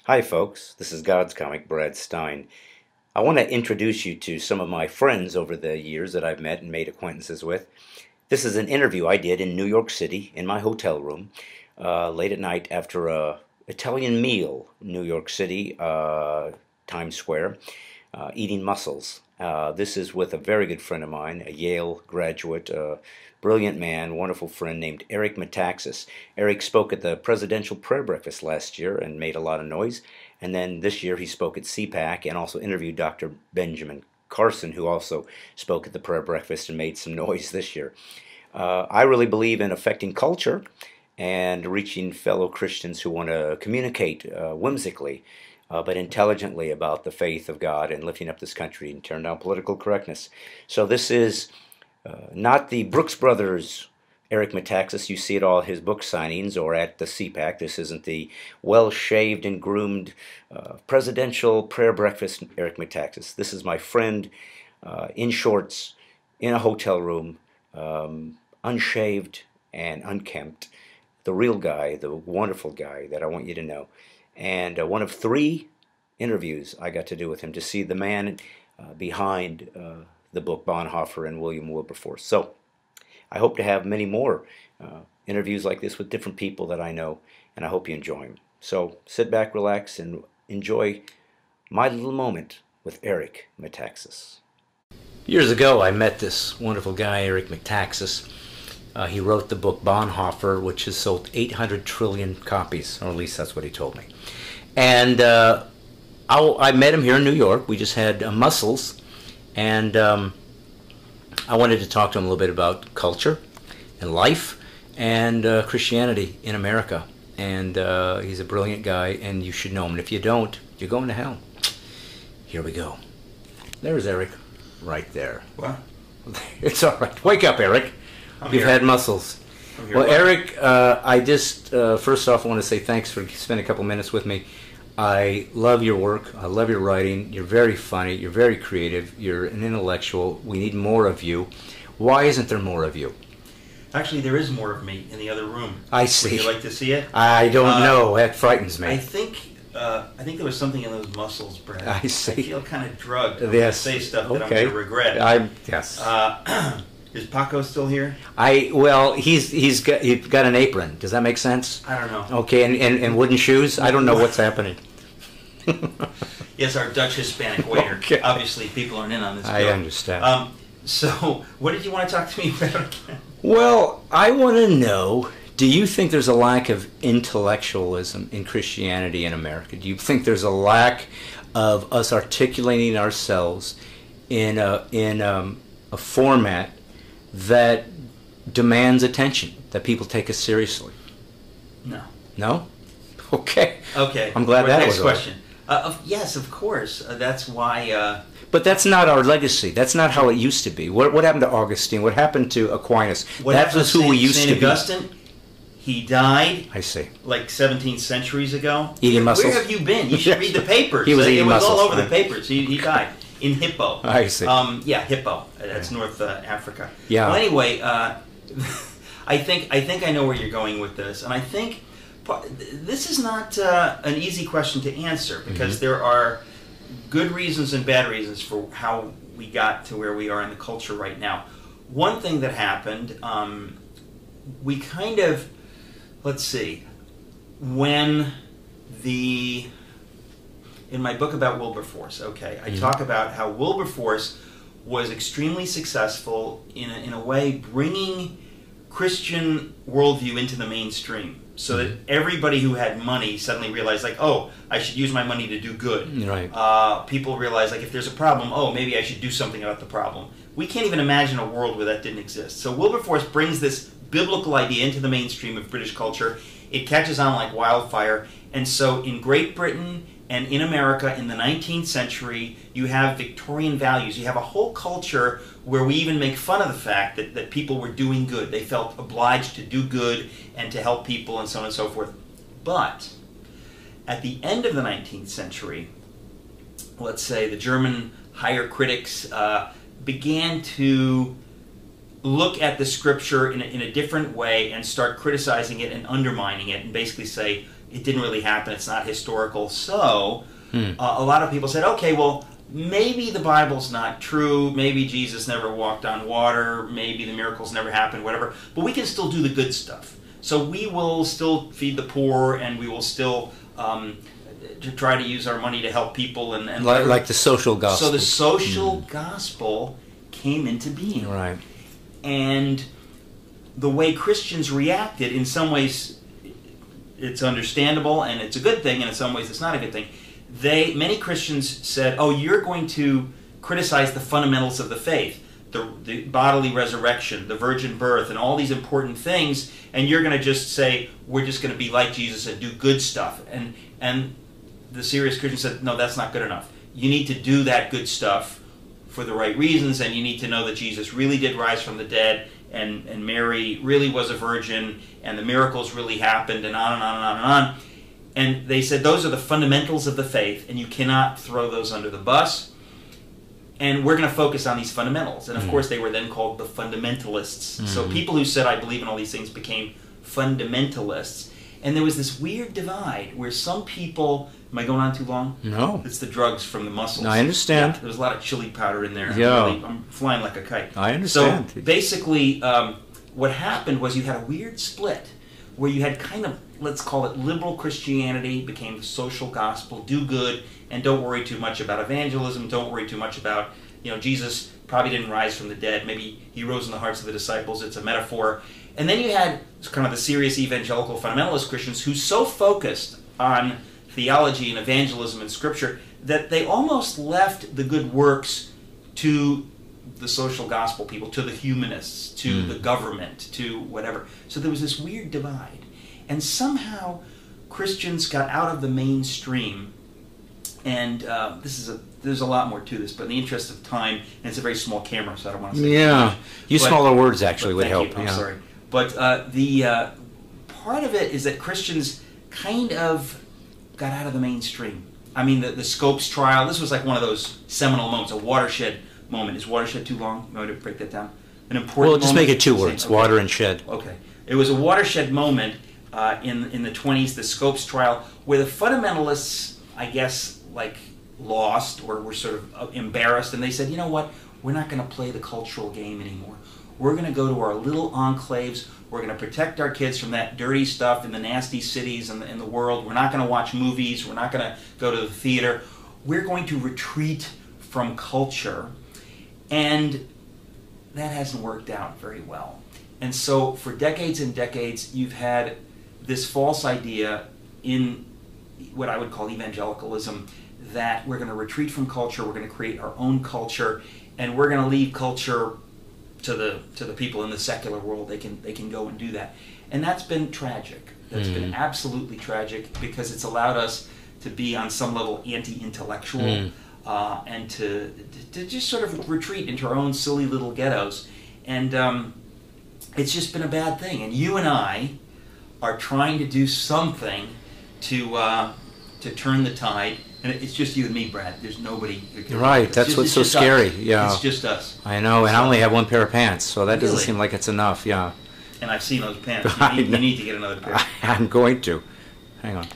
Hi, folks. This is God's Comic, Brad Stine. I want to introduce you to some of my friends over the years that I've met and made acquaintances with. This is an interview I did in New York City in my hotel room late at night after a Italian meal, New York City, Times Square, eating mussels. This is with a very good friend of mine, a Yale graduate, brilliant man, wonderful friend named Eric Metaxas. Eric spoke at the Presidential Prayer Breakfast last year and made a lot of noise. And then this year he spoke at CPAC and also interviewed Dr. Benjamin Carson, who also spoke at the Prayer Breakfast and made some noise this year. I really believe in affecting culture and reaching fellow Christians who want to communicate whimsically but intelligently about the faith of God and lifting up this country and tearing down political correctness. So this is not the Brooks Brothers Eric Metaxas you see at all his book signings or at the CPAC. This isn't the well-shaved and groomed presidential prayer breakfast Eric Metaxas. This is my friend in shorts in a hotel room, unshaved and unkempt, the real guy, the wonderful guy that I want you to know. And one of 3 interviews I got to do with him to see the man behind the book Bonhoeffer and William Wilberforce. So I hope to have many more interviews like this with different people that I know, and I hope you enjoy them. So sit back, relax, and enjoy my little moment with Eric Metaxas. Years ago, I met this wonderful guy, Eric Metaxas. He wrote the book Bonhoeffer, which has sold 800 trillion copies, or at least that's what he told me. And I met him here in New York. We just had mussels, and I wanted to talk to him a little bit about culture and life and Christianity in America. And he's a brilliant guy, and you should know him. And if you don't, you're going to hell. Here we go. There's Eric, right there. What? It's all right. Wake up, Eric. You've had mussels. Well, Eric, I just, first off, I want to say thanks for spending a couple minutes with me. I love your work. I love your writing. You're very funny. You're very creative. You're an intellectual. We need more of you. Why isn't there more of you? Actually, there is more of me in the other room. I see. Would you like to see it? I don't know. That frightens me. I think there was something in those mussels, Brad. I see. I feel kind of drugged. I'm Yes. going to say stuff that I'm going to regret. Yes. Is Paco still here? Well, he's got an apron. Does that make sense? I don't know. Okay, and wooden shoes. I don't know what's happening. Yes, our Dutch Hispanic waiter. Okay. Obviously, people aren't in on this. I understand. So, what did you want to talk to me about? Well, I want to know, do you think there's a lack of intellectualism in Christianity in America? Do you think there's a lack of us articulating ourselves in a format that demands attention, that people take us seriously? No. No? Okay. Okay. I'm glad that next was question. Yes, of course. That's why... But that's not our legacy. That's not how it used to be. What happened to Augustine? What happened to Aquinas? That was who we used to be. St. Augustine, he died... I see. Like 17 centuries ago. Eating mussels? Where have you been? You should read the papers. He was eating mussels. It was all over the papers. He died. In Hippo. I see. Yeah, Hippo. That's North Africa. Yeah. Well, anyway, I think I know where you're going with this, and I think this is not an easy question to answer because there are good reasons and bad reasons for how we got to where we are in the culture right now. One thing that happened, we kind of, let's see, when in my book about Wilberforce, I talk about how Wilberforce was extremely successful in a way bringing Christian worldview into the mainstream so that everybody who had money suddenly realized, like, oh, I should use my money to do good. Right. People realize, like, if there's a problem, oh, maybe I should do something about the problem. We can't even imagine a world where that didn't exist. So Wilberforce brings this biblical idea into the mainstream of British culture. It catches on like wildfire. And so in Great Britain and in America in the 19th century, you have Victorian values. You have a whole culture where we even make fun of the fact that people were doing good. They felt obliged to do good and to help people and so on and so forth. But at the end of the 19th century, let's say the German higher critics began to look at the scripture in a different way and start criticizing it and undermining it and basically say it didn't really happen, it's not historical. So a lot of people said, okay, well, maybe the Bible's not true, maybe Jesus never walked on water, maybe the miracles never happened, whatever, but we can still do the good stuff. So we will still feed the poor, and we will still to try to use our money to help people. And like the social gospel. So the social gospel came into being. Right. And the way Christians reacted, in some ways, it's understandable and it's a good thing, and in some ways it's not a good thing. Many Christians said, oh, you're going to criticize the fundamentals of the faith, the bodily resurrection, the virgin birth, and all these important things, and you're going to just say, we're just going to be like Jesus and do good stuff. And the serious Christian said, no, that's not good enough. You need to do that good stuff for the right reasons, and you need to know that Jesus really did rise from the dead, and Mary really was a virgin, and the miracles really happened, and on and on and on and on. And they said those are the fundamentals of the faith, and you cannot throw those under the bus. And we're going to focus on these fundamentals. And of course, they were then called the fundamentalists. So people who said, I believe in all these things, became fundamentalists. And there was this weird divide where some people... Am I going on too long? No. It's the drugs from the mussels. No, I understand. Yeah, there's a lot of chili powder in there. Yeah. I'm flying like a kite. I understand. So basically, what happened was you had a weird split where you had kind of, let's call it liberal Christianity, became the social gospel, do good, and don't worry too much about evangelism, don't worry too much about, Jesus probably didn't rise from the dead, maybe he rose in the hearts of the disciples, it's a metaphor. And then you had kind of the serious evangelical fundamentalist Christians who so focused on theology and evangelism and scripture that they almost left the good works to the social gospel people, to the humanists, to the government, to whatever. So there was this weird divide. And somehow Christians got out of the mainstream. And there's a lot more to this, but in the interest of time, and it's a very small camera, so I don't want to say too much. Use smaller words actually would help. You. I'm sorry. But the part of it is that Christians kind of got out of the mainstream. I mean, the Scopes trial, this was like one of those seminal moments, a watershed moment. Is watershed too long? You want me to break that down? An important Well, just moment? make it two words, Okay. water and shed. Okay. It was a watershed moment in the 20s, the Scopes trial, where the fundamentalists, I guess, like lost or were sort of embarrassed, and they said, you know what, we're not going to play the cultural game anymore. We're going to go to our little enclaves. We're going to protect our kids from that dirty stuff in the nasty cities and in the world. We're not going to watch movies. We're not going to go to the theater. We're going to retreat from culture. And that hasn't worked out very well. And so for decades and decades, you've had this false idea in what I would call evangelicalism that we're going to retreat from culture, we're going to create our own culture, and we're going to leave culture to the people in the secular world. They can go and do that. And that's been tragic. That's been absolutely tragic, because it's allowed us to be on some level anti-intellectual and to just sort of retreat into our own silly little ghettos. And it's just been a bad thing. And you and I are trying to do something to turn the tide. And it's just you and me, Brad. There's nobody. Right, that's what's so scary. Us. Yeah, it's just us. I know, and I only have one pair of pants, so that doesn't Really? seem like it's enough. Yeah, And I've seen those pants. You need to get another pair. I'm going to. Hang on.